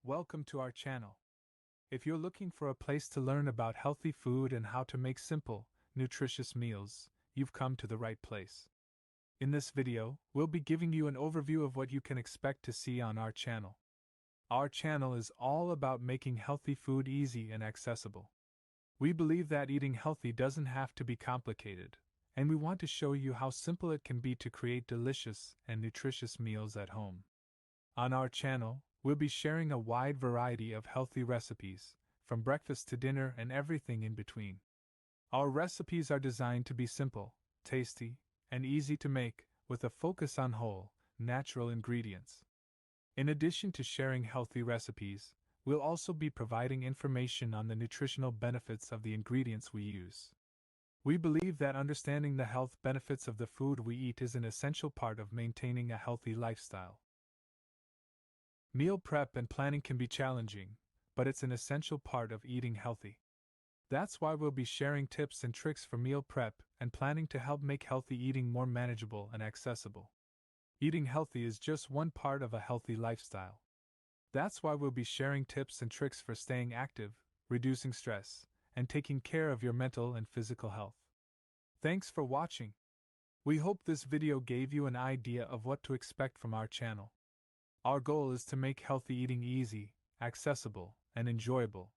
Welcome to our channel. If you're looking for a place to learn about healthy food and how to make simple, nutritious meals, you've come to the right place. In this video, we'll be giving you an overview of what you can expect to see on our channel. Our channel is all about making healthy food easy and accessible. We believe that eating healthy doesn't have to be complicated, and we want to show you how simple it can be to create delicious and nutritious meals at home. On our channel, we'll be sharing a wide variety of healthy recipes, from breakfast to dinner and everything in between. Our recipes are designed to be simple, tasty, and easy to make, with a focus on whole, natural ingredients. In addition to sharing healthy recipes, we'll also be providing information on the nutritional benefits of the ingredients we use. We believe that understanding the health benefits of the food we eat is an essential part of maintaining a healthy lifestyle. Meal prep and planning can be challenging, but it's an essential part of eating healthy. That's why we'll be sharing tips and tricks for meal prep and planning to help make healthy eating more manageable and accessible. Eating healthy is just one part of a healthy lifestyle. That's why we'll be sharing tips and tricks for staying active, reducing stress, and taking care of your mental and physical health. Thanks for watching. We hope this video gave you an idea of what to expect from our channel. Our goal is to make healthy eating easy, accessible, and enjoyable,